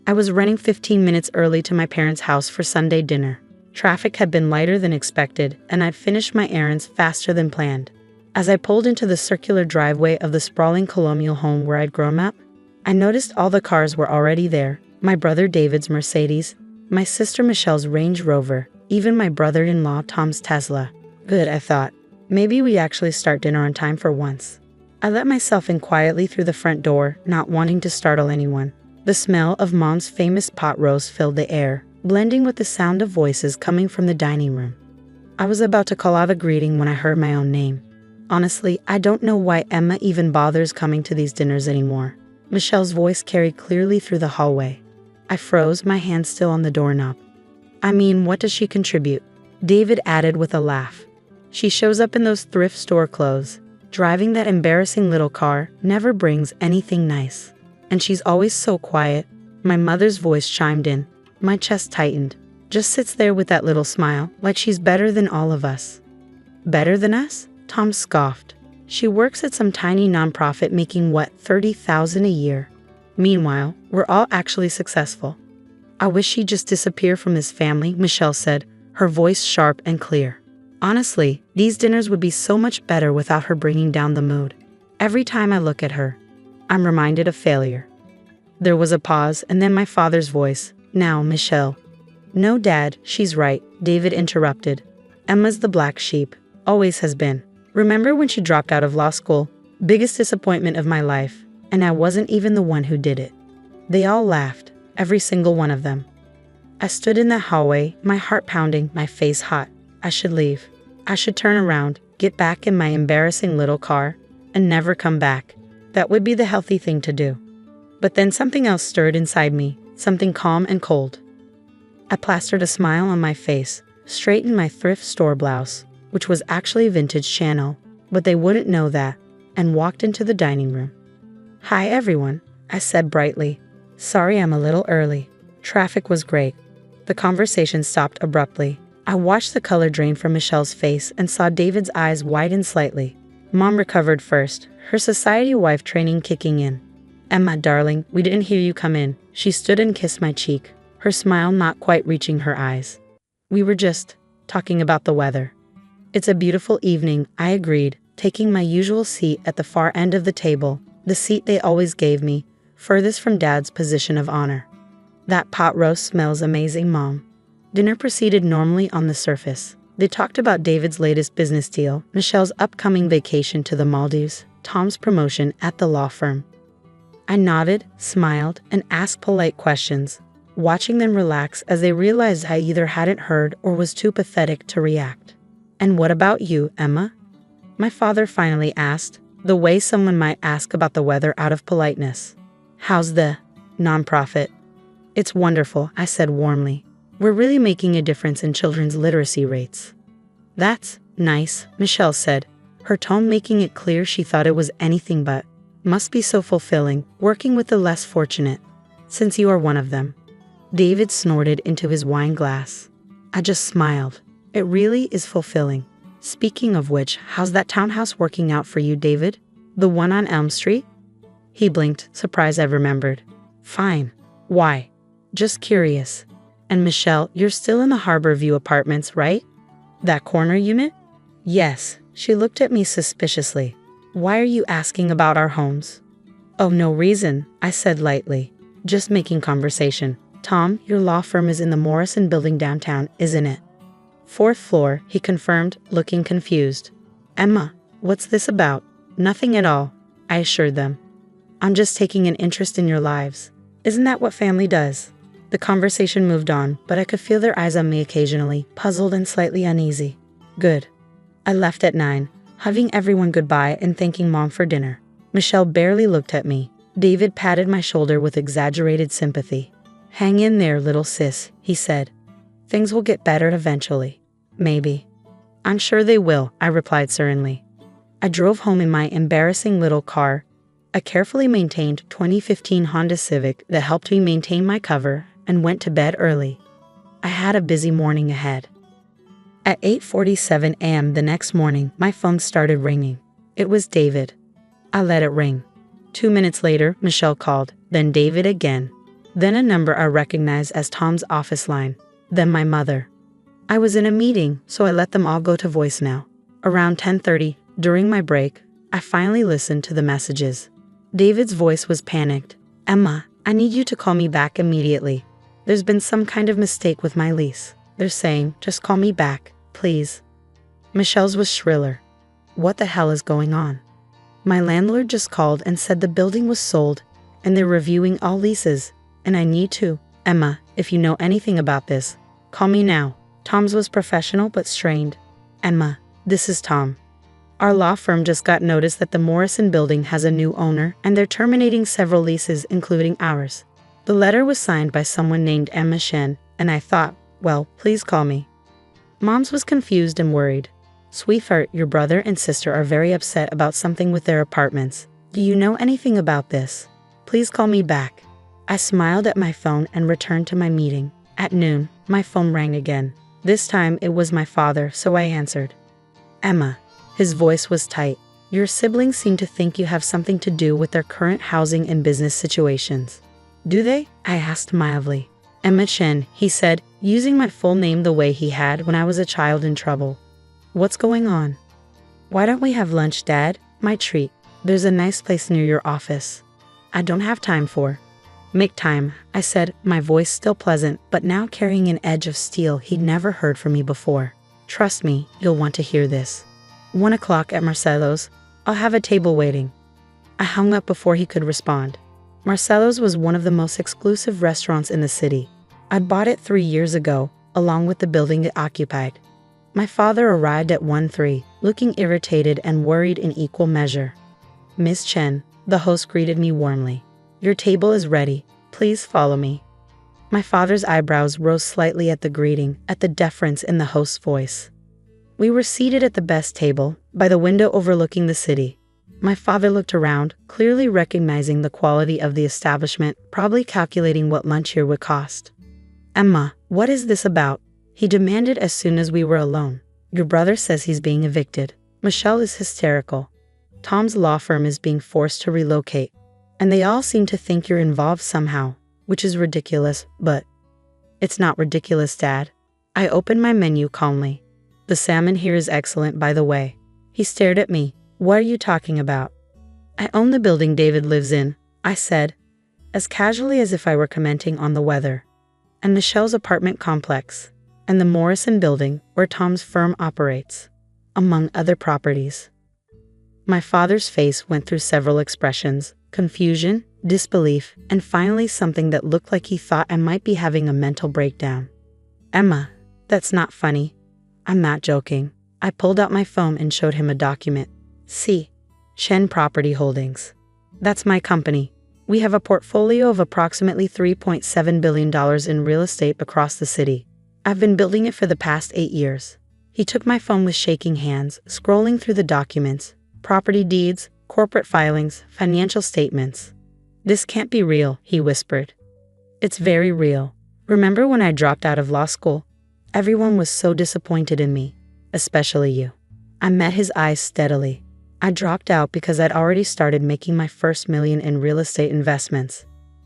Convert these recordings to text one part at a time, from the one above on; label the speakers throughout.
Speaker 1: I was running 15 minutes early to my parents' house for Sunday dinner. Traffic had been lighter than expected, and I'd finished my errands faster than planned. As I pulled into the circular driveway of the sprawling colonial home where I'd grown up, I noticed all the cars were already there. My brother David's Mercedes, my sister Michelle's Range Rover, even my brother-in-law Tom's Tesla. Good, I thought. Maybe we actually start dinner on time for once. I let myself in quietly through the front door, not wanting to startle anyone. The smell of Mom's famous pot roast filled the air, blending with the sound of voices coming from the dining room. I was about to call out a greeting when I heard my own name. Honestly, I don't know why Emma even bothers coming to these dinners anymore. Michelle's voice carried clearly through the hallway. I froze, my hand still on the doorknob. I mean, what does she contribute? David added with a laugh. She shows up in those thrift store clothes, driving that embarrassing little car, never brings anything nice. And she's always so quiet. My mother's voice chimed in. My chest tightened. Just sits there with that little smile, like she's better than all of us. Better than us? Tom scoffed. She works at some tiny nonprofit making what, $30,000 a year. Meanwhile, we're all actually successful. I wish she'd just disappear from this family, Michelle said, her voice sharp and clear. Honestly, these dinners would be so much better without her bringing down the mood. Every time I look at her, I'm reminded of failure. There was a pause, and then my father's voice. Now, Michelle. No, Dad, she's right, David interrupted. Emma's the black sheep. Always has been. Remember when she dropped out of law school? Biggest disappointment of my life. And I wasn't even the one who did it. They all laughed, every single one of them. I stood in the hallway, my heart pounding, my face hot. I should leave. I should turn around, get back in my embarrassing little car, and never come back. That would be the healthy thing to do. But then something else stirred inside me, something calm and cold. I plastered a smile on my face, straightened my thrift store blouse, which was actually vintage Chanel, but they wouldn't know that, and walked into the dining room. Hi everyone, I said brightly. Sorry I'm a little early. Traffic was great. The conversation stopped abruptly. I watched the color drain from Michelle's face and saw David's eyes widen slightly. Mom recovered first, her society wife training kicking in. Emma, darling, we didn't hear you come in. She stood and kissed my cheek, her smile not quite reaching her eyes. We were just talking about the weather. It's a beautiful evening, I agreed, taking my usual seat at the far end of the table, the seat they always gave me, furthest from Dad's position of honor. That pot roast smells amazing, Mom. Dinner proceeded normally on the surface. They talked about David's latest business deal, Michelle's upcoming vacation to the Maldives, Tom's promotion at the law firm. I nodded, smiled, and asked polite questions, watching them relax as they realized I either hadn't heard or was too pathetic to react. And what about you, Emma? My father finally asked, the way someone might ask about the weather out of politeness. How's the nonprofit? It's wonderful, I said warmly. We're really making a difference in children's literacy rates. That's nice, Michelle said, her tone making it clear she thought it was anything but. Must be so fulfilling, working with the less fortunate, since you are one of them. David snorted into his wine glass. I just smiled. It really is fulfilling. Speaking of which, how's that townhouse working out for you, David? The one on Elm Street? He blinked, surprised I remembered. Fine. Why? Just curious. And Michelle, you're still in the Harbor View apartments, right? That corner unit? Yes. She looked at me suspiciously. Why are you asking about our homes? Oh, no reason, I said lightly. Just making conversation. Tom, your law firm is in the Morrison building downtown, isn't it? 4th floor, he confirmed, looking confused. Emma, what's this about? Nothing at all, I assured them. I'm just taking an interest in your lives. Isn't that what family does? The conversation moved on, but I could feel their eyes on me occasionally, puzzled and slightly uneasy. Good. I left at 9, hugging everyone goodbye and thanking Mom for dinner. Michelle barely looked at me. David patted my shoulder with exaggerated sympathy. Hang in there, little sis, he said. Things will get better eventually. Maybe. I'm sure they will, I replied serenely. I drove home in my embarrassing little car, a carefully maintained 2015 Honda Civic that helped me maintain my cover, and went to bed early. I had a busy morning ahead. At 8:47 a.m. the next morning, my phone started ringing. It was David. I let it ring. 2 minutes later, Michelle called, then David again. Then a number I recognized as Tom's office line. Then my mother. I was in a meeting, so I let them all go to voicemail. Around 10:30, during my break, I finally listened to the messages. David's voice was panicked. "Emma, I need you to call me back immediately. There's been some kind of mistake with my lease. They're saying, just call me back, please." Michelle's was shriller. "What the hell is going on?" "My landlord just called and said the building was sold, and they're reviewing all leases, and I need to. Emma, if you know anything about this, call me now." Tom's was professional but strained. "Emma, this is Tom. Our law firm just got notice that the Morrison building has a new owner and they're terminating several leases, including ours. The letter was signed by someone named Emma Shen, and I thought, well, please call me." Mom's was confused and worried. "Sweetheart, your brother and sister are very upset about something with their apartments. Do you know anything about this? Please call me back." I smiled at my phone and returned to my meeting. At noon, my phone rang again. This time it was my father, so I answered. "Emma." His voice was tight. "Your siblings seem to think you have something to do with their current housing and business situations." "Do they?" I asked mildly. "Emma Chen," he said, using my full name the way he had when I was a child in trouble. "What's going on?" "Why don't we have lunch, Dad? My treat. There's a nice place near your office." "I don't have time for." "Make time," I said, my voice still pleasant, but now carrying an edge of steel he'd never heard from me before. "Trust me, you'll want to hear this. 1 o'clock at Marcelo's. I'll have a table waiting." I hung up before he could respond. Marcelo's was one of the most exclusive restaurants in the city. I bought it 3 years ago, along with the building it occupied. My father arrived at 1:03, looking irritated and worried in equal measure. "Miss Chen," the host greeted me warmly. "Your table is ready. Please follow me." My father's eyebrows rose slightly at the greeting, at the deference in the host's voice. We were seated at the best table, by the window overlooking the city. My father looked around, clearly recognizing the quality of the establishment, probably calculating what lunch here would cost. "Emma, what is this about?" he demanded as soon as we were alone. "Your brother says he's being evicted. Michelle is hysterical. Tom's law firm is being forced to relocate. And they all seem to think you're involved somehow, which is ridiculous, but..." "It's not ridiculous, Dad." I opened my menu calmly. "The salmon here is excellent, by the way." He stared at me. "What are you talking about?" "I own the building David lives in," I said, as casually as if I were commenting on the weather. "And Michelle's apartment complex, and the Morrison building where Tom's firm operates, among other properties." My father's face went through several expressions: confusion, disbelief, and finally something that looked like he thought I might be having a mental breakdown. "Emma, that's not funny. I'm not joking." I pulled out my phone and showed him a document. "See, Shen Property Holdings. That's my company. We have a portfolio of approximately $3.7 billion in real estate across the city. I've been building it for the past 8 years. He took my phone with shaking hands, scrolling through the documents, property deeds, corporate filings, financial statements. "This can't be real," he whispered. "It's very real. Remember when I dropped out of law school? Everyone was so disappointed in me, especially you." I met his eyes steadily. "I dropped out because I'd already started making my first million in real estate investments.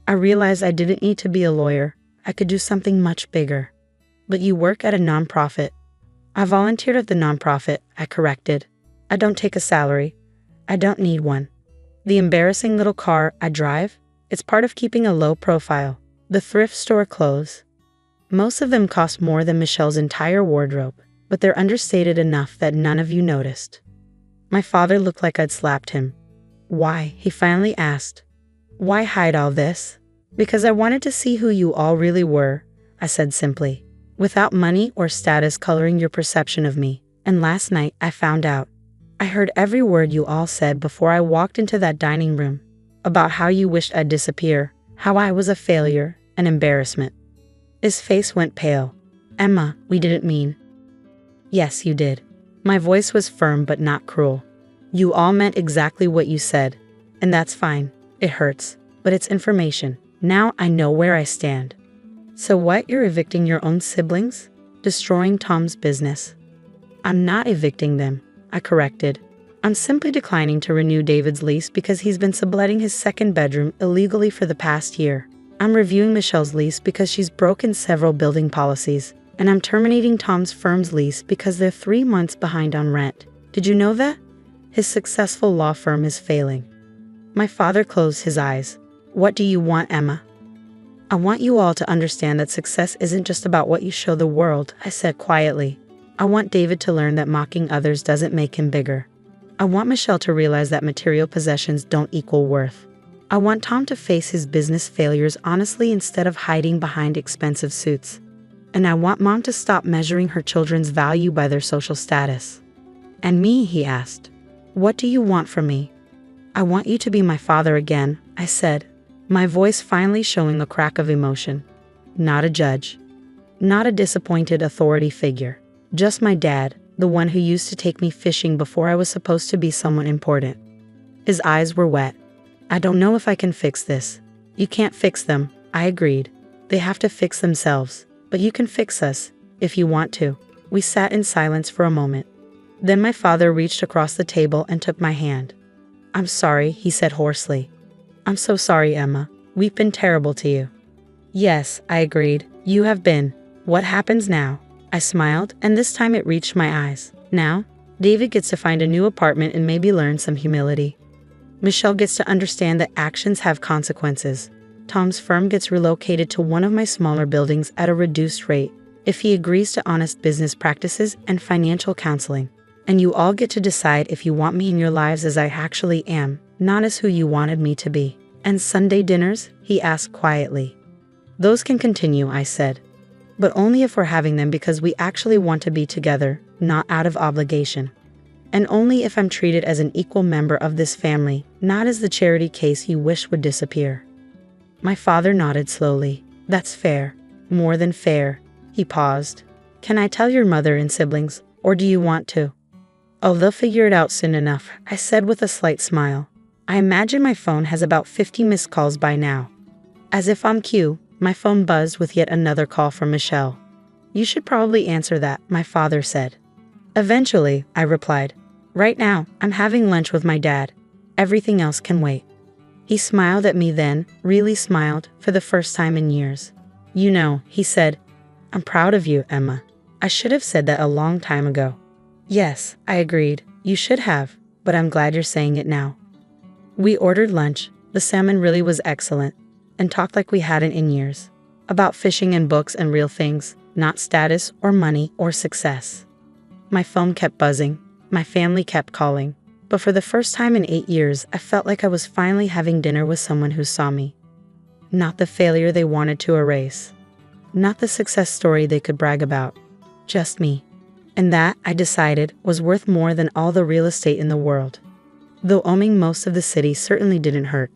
Speaker 1: I realized I didn't need to be a lawyer. I could do something much bigger." "But you work at a nonprofit." "I volunteered at the nonprofit," I corrected. "I don't take a salary. I don't need one. The embarrassing little car I drive, it's part of keeping a low profile. The thrift store clothes. Most of them cost more than Michelle's entire wardrobe, but they're understated enough that none of you noticed." My father looked like I'd slapped him. "Why?" he finally asked. "Why hide all this?" "Because I wanted to see who you all really were," I said simply, "without money or status coloring your perception of me. And last night I found out. I heard every word you all said before I walked into that dining room, about how you wished I'd disappear, how I was a failure, an embarrassment." His face went pale. "Emma, we didn't mean..." "Yes, you did." My voice was firm but not cruel. "You all meant exactly what you said, and that's fine. It hurts, but it's information. Now I know where I stand." "So what, you're evicting your own siblings? Destroying Tom's business?" "I'm not evicting them," I corrected. "I'm simply declining to renew David's lease because he's been subletting his second bedroom illegally for the past year. I'm reviewing Michelle's lease because she's broken several building policies, and I'm terminating Tom's firm's lease because they're 3 months behind on rent. Did you know that? His successful law firm is failing. My father closed his eyes. What do you want, Emma? I want you all to understand that success isn't just about what you show the world, I said quietly. I want David to learn that mocking others doesn't make him bigger. I want Michelle to realize that material possessions don't equal worth. I want Tom to face his business failures honestly instead of hiding behind expensive suits. And I want Mom to stop measuring her children's value by their social status. And me, he asked. What do you want from me? I want you to be my father again, I said, my voice finally showing a crack of emotion. Not a judge. Not a disappointed authority figure. Just my dad, the one who used to take me fishing before I was supposed to be someone important. His eyes were wet. I don't know if I can fix this. You can't fix them, I agreed. They have to fix themselves, but you can fix us, if you want to. We sat in silence for a moment. Then my father reached across the table and took my hand. I'm sorry, he said hoarsely. I'm so sorry, Emma. We've been terrible to you. Yes, I agreed. You have been. What happens now? I smiled, and this time it reached my eyes. Now, David gets to find a new apartment and maybe learn some humility. Michelle gets to understand that actions have consequences. Tom's firm gets relocated to one of my smaller buildings at a reduced rate if he agrees to honest business practices and financial counseling. And you all get to decide if you want me in your lives as I actually am, not as who you wanted me to be. And Sunday dinners? He asked quietly. Those can continue, I said. But only if we're having them because we actually want to be together, not out of obligation. And only if I'm treated as an equal member of this family, not as the charity case you wish would disappear. My father nodded slowly. That's fair. More than fair. He paused. Can I tell your mother and siblings, or do you want to? Oh, they'll figure it out soon enough, I said with a slight smile. I imagine my phone has about 50 missed calls by now. As if on cue, my phone buzzed with yet another call from Michelle. You should probably answer that, my father said. Eventually, I replied. Right now, I'm having lunch with my dad. Everything else can wait. He smiled at me then, really smiled, for the first time in years. You know, he said, I'm proud of you, Emma. I should have said that a long time ago. Yes, I agreed. You should have, but I'm glad you're saying it now. We ordered lunch. The salmon really was excellent, and talked like we hadn't in years. About fishing and books and real things, not status or money or success. My phone kept buzzing. My family kept calling. But for the first time in 8 years, I felt like I was finally having dinner with someone who saw me. Not the failure they wanted to erase. Not the success story they could brag about. Just me. And that, I decided, was worth more than all the real estate in the world. Though owning most of the city certainly didn't hurt.